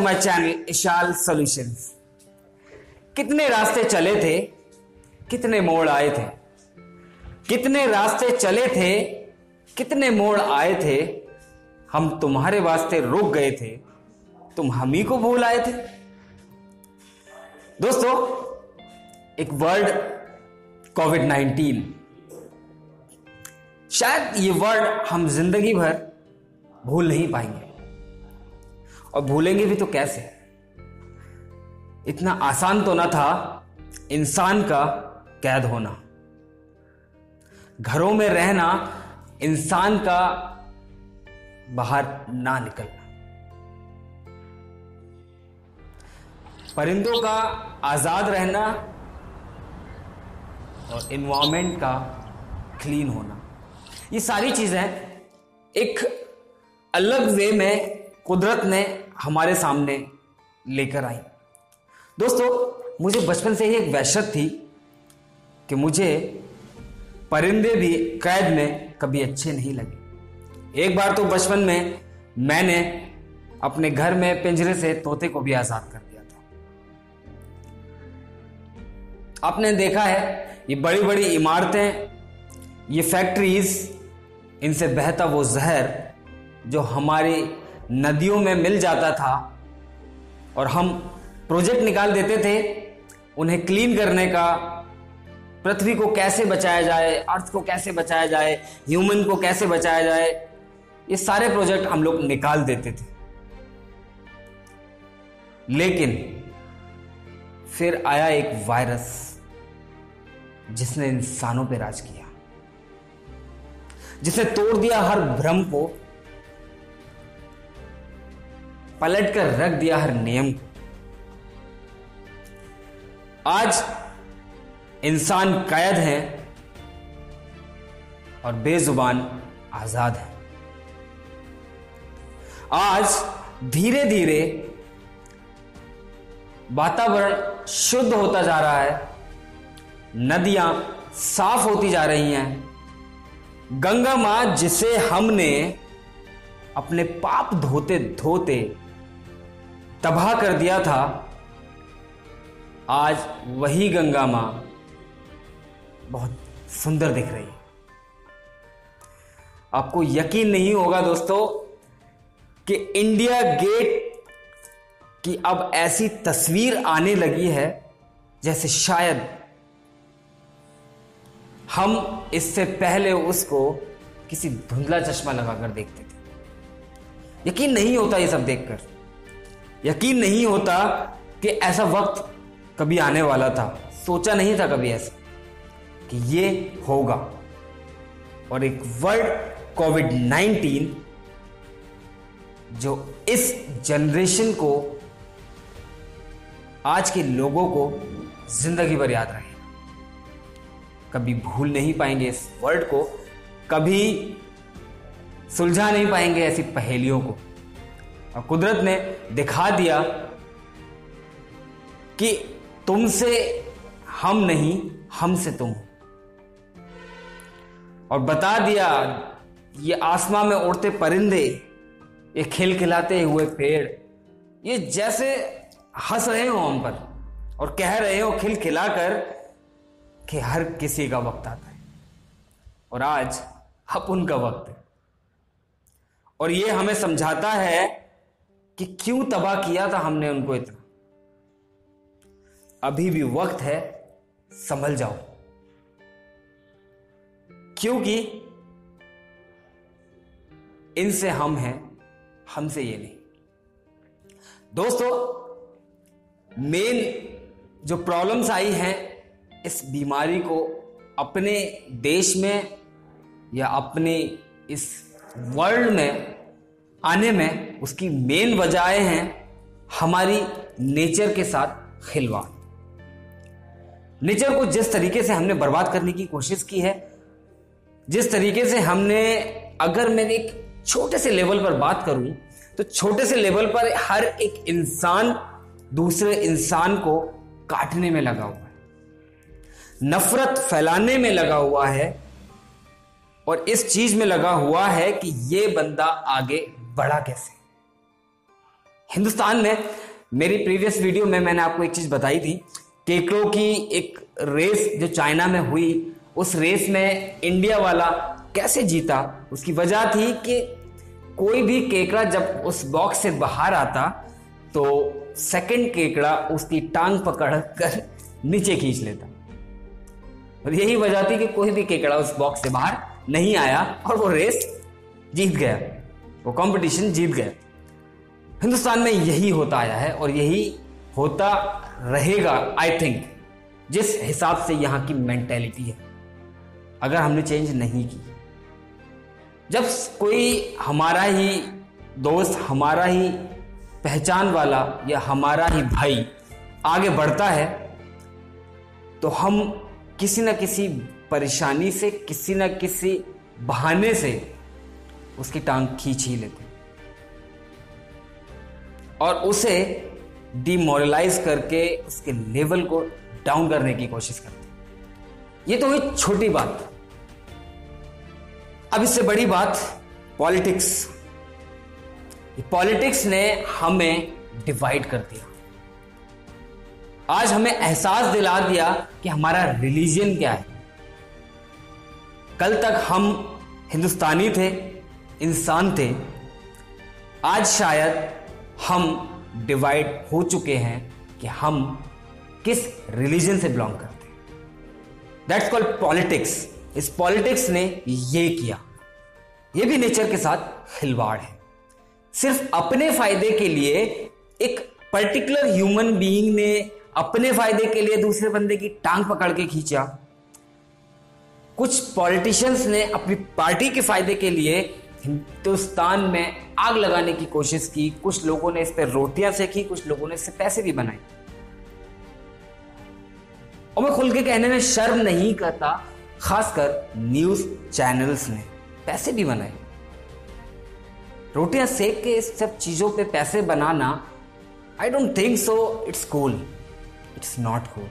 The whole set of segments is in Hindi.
To my channel Ishal solutions. कितने रास्ते चले थे, कितने मोड़ आए थे, कितने रास्ते चले थे, कितने मोड़ आए थे। हम तुम्हारे वास्ते रुक गए थे, तुम हम ही को भूल आए थे। दोस्तों, एक वर्ड कोविड-19, शायद ये वर्ड हम जिंदगी भर भूल नहीं पाएंगे, और भूलेंगे भी तो कैसे। इतना आसान तो ना था इंसान का कैद होना, घरों में रहना, इंसान का बाहर ना निकलना, परिंदों का आजाद रहना और एनवायरमेंट का क्लीन होना। ये सारी चीजें एक अलग वे में कुदरत ने हमारे सामने लेकर आई। दोस्तों, मुझे बचपन से ही एक वहशत थी कि मुझे परिंदे भी कैद में कभी अच्छे नहीं लगे। एक बार तो बचपन में मैंने अपने घर में पिंजरे से तोते को भी आजाद कर दिया था। आपने देखा है, ये बड़ी बड़ी इमारतें, ये फैक्ट्रीज, इनसे बहता वो जहर जो हमारी नदियों में मिल जाता था और हम प्रोजेक्ट निकाल देते थे उन्हें क्लीन करने का, पृथ्वी को कैसे बचाया जाए, अर्थ को कैसे बचाया जाए, ह्यूमन को कैसे बचाया जाए, ये सारे प्रोजेक्ट हम लोग निकाल देते थे। लेकिन फिर आया एक वायरस जिसने इंसानों पे राज किया, जिसने तोड़ दिया हर भ्रम को, पलट कर रख दिया हर नियम को। आज इंसान कैद है और बेजुबान आजाद है। आज धीरे धीरे वातावरण शुद्ध होता जा रहा है, नदियां साफ होती जा रही हैं। गंगा मां, जिसे हमने अपने पाप धोते धोते तबाह कर दिया था, आज वही गंगा मां बहुत सुंदर दिख रही है। आपको यकीन नहीं होगा दोस्तों कि इंडिया गेट की अब ऐसी तस्वीर आने लगी है जैसे शायद हम इससे पहले उसको किसी धुंधला चश्मा लगाकर देखते थे। यकीन नहीं होता ये सब देखकर, यकीन नहीं होता कि ऐसा वक्त कभी आने वाला था। सोचा नहीं था कभी ऐसा कि ये होगा। और एक वर्ड कोविड-19 जो इस जनरेशन को, आज के लोगों को जिंदगी भर याद रहेगा। कभी भूल नहीं पाएंगे इस वर्ड को, कभी सुलझा नहीं पाएंगे ऐसी पहेलियों को। और कुदरत ने दिखा दिया कि तुमसे हम नहीं, हमसे तुम। और बता दिया, ये आसमां में उड़ते परिंदे, ये खिलखिलाते हुए पेड़, ये जैसे हंस रहे हो हम पर और कह रहे हो खिलखिलाकर कि हर किसी का वक्त आता है और आज अब उनका वक्त है। और ये हमें समझाता है कि क्यों तबाह किया था हमने उनको इतना। अभी भी वक्त है, संभल जाओ, क्योंकि इनसे हम हैं, हमसे ये नहीं। दोस्तों, मेन जो प्रॉब्लम्स आई हैं इस बीमारी को अपने देश में या अपने इस वर्ल्ड में आने में, उसकी मेन वजहें हैं हमारी नेचर के साथ खिलवाड़। नेचर को जिस तरीके से हमने बर्बाद करने की कोशिश की है, जिस तरीके से हमने, अगर मैं एक छोटे से लेवल पर बात करूं तो छोटे से लेवल पर हर एक इंसान दूसरे इंसान को काटने में लगा हुआ है, नफरत फैलाने में लगा हुआ है और इस चीज में लगा हुआ है कि ये बंदा आगे बढ़ा कैसे, हिंदुस्तान में मेरी प्रीवियस वीडियो में मैंने आपको एक चीज बताई थी, केकड़ों की एक रेस जो चाइना में हुई, उस रेस में इंडिया वाला कैसे जीता। उसकी वजह थी कि कोई भी केकड़ा जब उस बॉक्स से बाहर आता तो सेकंड केकड़ा उसकी टांग पकड़ कर नीचे खींच लेता, और यही वजह थी कि कोई भी केकड़ा उस बॉक्स से बाहर नहीं आया और वो रेस जीत गया, वो कंपटीशन जीत गया। हिंदुस्तान में यही होता आया है और यही होता रहेगा आई थिंक, जिस हिसाब से यहां की मेंटेलिटी है, अगर हमने चेंज नहीं की। जब कोई हमारा ही दोस्त, हमारा ही पहचान वाला या हमारा ही भाई आगे बढ़ता है तो हम किसी न किसी परेशानी से, किसी न किसी बहाने से उसकी टांग खींच ही लेते और उसे डिमोरलाइज करके उसके लेवल को डाउन करने की कोशिश करते। ये तो हुई छोटी बात। अब इससे बड़ी बात पॉलिटिक्स। पॉलिटिक्स ने हमें डिवाइड कर दिया। आज हमें एहसास दिला दिया कि हमारा रिलीजन क्या है। कल तक हम हिंदुस्तानी थे, इंसान थे, आज शायद हम डिवाइड हो चुके हैं कि हम किस रिलीजन से बिलोंग करते हैं। That's called politics. इस पॉलिटिक्स ने ये किया, ये भी नेचर के साथ खिलवाड़ है। सिर्फ अपने फायदे के लिए एक पर्टिकुलर ह्यूमन बीइंग ने अपने फायदे के लिए दूसरे बंदे की टांग पकड़ के खींचा। कुछ पॉलिटिशियंस ने अपनी पार्टी के फायदे के लिए हिंदुस्तान में आग लगाने की कोशिश की। कुछ लोगों ने इस पर रोटियां सेकी, कुछ लोगों ने इससे पैसे भी बनाए। और मैं खुल के कहने में शर्म नहीं करता, खासकर न्यूज चैनल्स ने पैसे भी बनाए। रोटियां सेक के इस सब चीजों पे पैसे बनाना, I don't think so it's cool, it's not cool.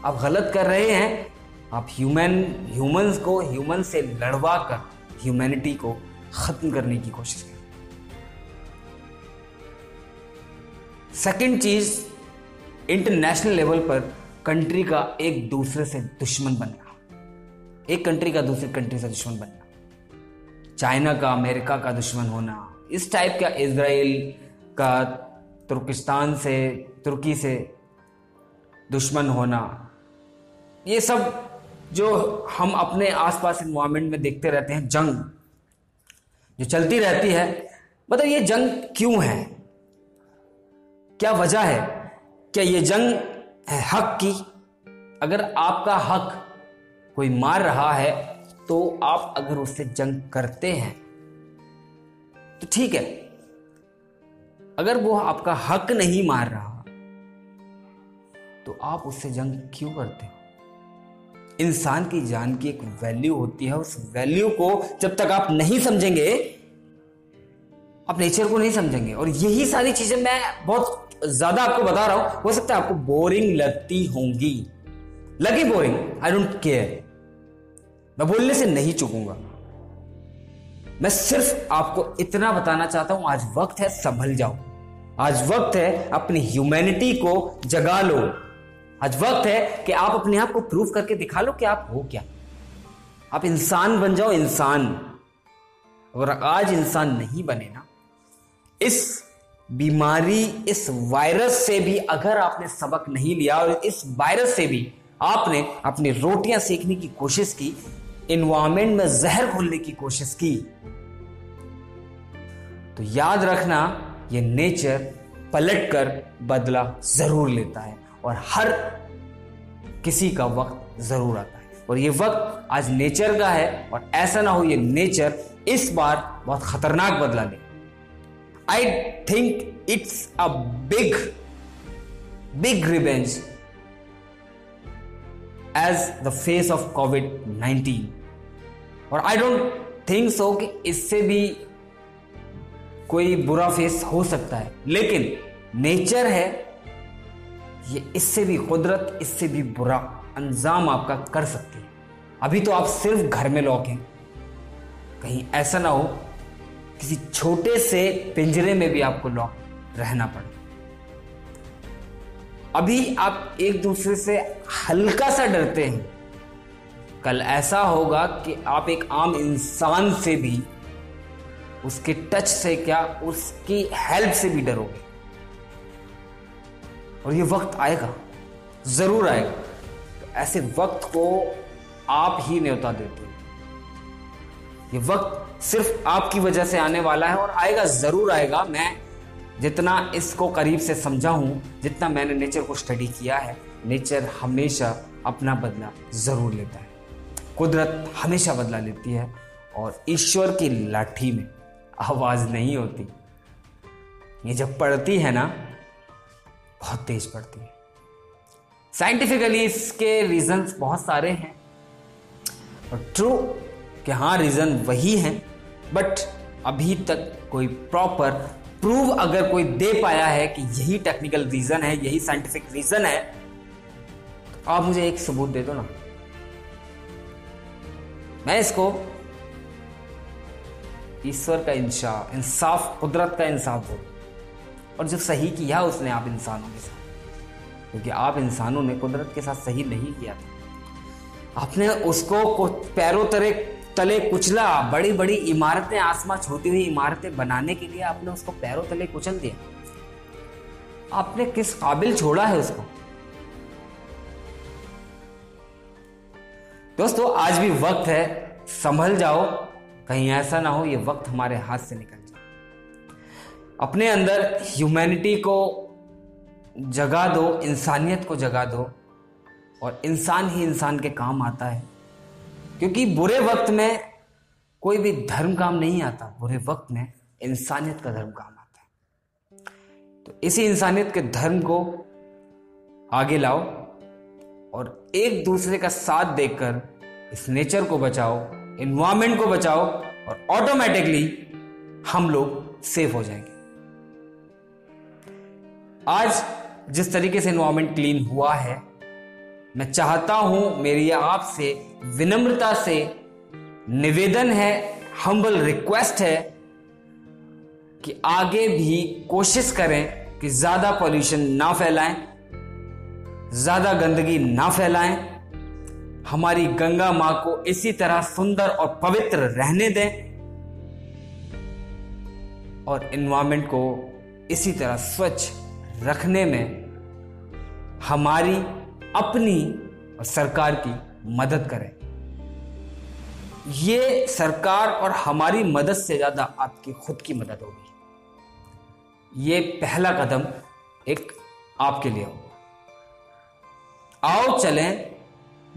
आप गलत कर रहे हैं। आप ह्यूमंस को ह्यूमन से लड़वा कर ह्यूमैनिटी को खत्म करने की कोशिश करें। सेकंड चीज, इंटरनेशनल लेवल पर कंट्री का एक दूसरे से दुश्मन बनना, एक कंट्री का दूसरी कंट्री से दुश्मन बनना, चाइना का अमेरिका का दुश्मन होना, इस टाइप का इजराइल का तुर्किस्तान से, तुर्की से दुश्मन होना, ये सब जो हम अपने आसपास एनवायरमेंट में देखते रहते हैं, जंग जो चलती रहती है। मतलब ये जंग क्यों है, क्या वजह है? क्या ये जंग है हक की? अगर आपका हक कोई मार रहा है तो आप अगर उससे जंग करते हैं तो ठीक है। अगर वो आपका हक नहीं मार रहा तो आप उससे जंग क्यों करते हो? इंसान की जान की एक वैल्यू होती है। उस वैल्यू को जब तक आप नहीं समझेंगे, आप नेचर को नहीं समझेंगे। और यही सारी चीजें मैं बहुत ज्यादा आपको बता रहा हूं, हो सकता है आपको बोरिंग लगती होंगी, लगी बोरिंग, आई डोंट केयर, मैं बोलने से नहीं चूकूंगा। मैं सिर्फ आपको इतना बताना चाहता हूं, आज वक्त है संभल जाओ, आज वक्त है अपनी ह्यूमैनिटी को जगा लो, आज वक्त है कि आप अपने आप को प्रूव करके दिखा लो कि आप हो क्या। आप इंसान बन जाओ, इंसान। और आज इंसान नहीं बने ना, इस बीमारी, इस वायरस से भी अगर आपने सबक नहीं लिया और इस वायरस से भी आपने अपनी रोटियां सेकने की कोशिश की, एनवायरमेंट में जहर घोलने की कोशिश की, तो याद रखना ये नेचर पलटकर बदला जरूर लेता है और हर किसी का वक्त जरूर आता है। और ये वक्त आज नेचर का है और ऐसा ना हो ये नेचर इस बार बहुत खतरनाक बदला ले। I think it's a big revenge as the face of कोविड-19। और आई डोंट थिंक सो कि इससे भी कोई बुरा फेस हो सकता है, लेकिन नेचर है ये, इससे भी कुदरत इससे भी बुरा अंजाम आपका कर सकती है। अभी तो आप सिर्फ घर में लॉक हैं, कहीं ऐसा ना हो किसी छोटे से पिंजरे में भी आपको लॉक रहना पड़े। अभी आप एक दूसरे से हल्का सा डरते हैं, कल ऐसा होगा कि आप एक आम इंसान से भी, उसके टच से क्या, उसकी हेल्प से भी डरोगे। और ये वक्त आएगा, जरूर आएगा। तो ऐसे वक्त को आप ही न्योता देते हो। ये वक्त सिर्फ आपकी वजह से आने वाला है और आएगा, जरूर आएगा। मैं जितना इसको करीब से समझा हूं, जितना मैंने नेचर को स्टडी किया है, नेचर हमेशा अपना बदला जरूर लेता है। कुदरत हमेशा बदला लेती है और ईश्वर की लाठी में आवाज नहीं होती। ये जब पड़ती है ना, बहुत तेज पड़ती है। साइंटिफिकली इसके रीजंस बहुत सारे हैं और ट्रू कि हाँ रीजन वही है, बट अभी तक कोई प्रॉपर प्रूव अगर कोई दे पाया है कि यही टेक्निकल रीजन है, यही साइंटिफिक रीजन है, तो आप मुझे एक सबूत दे दो ना। मैं इसको ईश्वर का इंसाफ, कुदरत का इंसाफ बोलूं, और जो सही किया उसने आप इंसानों के साथ, क्योंकि आप इंसानों ने कुदरत के साथ सही नहीं किया था। आपने उसको पैरों तले कुचला। बड़ी बड़ी इमारतें, आसमां छूती हुई इमारतें बनाने के लिए आपने उसको पैरों तले कुचल दिया। आपने किस काबिल छोड़ा है उसको? दोस्तों, आज भी वक्त है, संभल जाओ, कहीं ऐसा ना हो ये वक्त हमारे हाथ से निकल जाए। अपने अंदर ह्यूमैनिटी को जगा दो, इंसानियत को जगा दो, और इंसान ही इंसान के काम आता है। क्योंकि बुरे वक्त में कोई भी धर्म काम नहीं आता, बुरे वक्त में इंसानियत का धर्म काम आता है। तो इसी इंसानियत के धर्म को आगे लाओ और एक दूसरे का साथ देकर इस नेचर को बचाओ, एनवायरमेंट को बचाओ, और ऑटोमेटिकली हम लोग सेफ हो जाएंगे। आज जिस तरीके से एनवायरमेंट क्लीन हुआ है, मैं चाहता हूं, मेरी आपसे विनम्रता से निवेदन है, हम्बल रिक्वेस्ट है कि आगे भी कोशिश करें कि ज्यादा पॉल्यूशन ना फैलाएं, ज्यादा गंदगी ना फैलाएं, हमारी गंगा मां को इसी तरह सुंदर और पवित्र रहने दें, और एनवायरमेंट को इसी तरह स्वच्छ रखने में हमारी अपनी और सरकार की मदद करें। ये सरकार और हमारी मदद से ज्यादा आपकी खुद की मदद होगी। ये पहला कदम एक आपके लिए होगा। आओ चलें,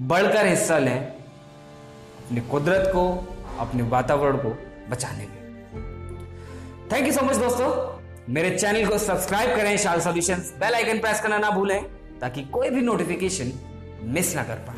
बढ़कर हिस्सा लें अपनी कुदरत को, अपने वातावरण को बचाने में। थैंक यू सो मच दोस्तों। मेरे चैनल को सब्सक्राइब करें, शाल सॉल्यूशंस, बेल आइकन प्रेस करना ना भूलें ताकि कोई भी नोटिफिकेशन मिस ना कर पाए।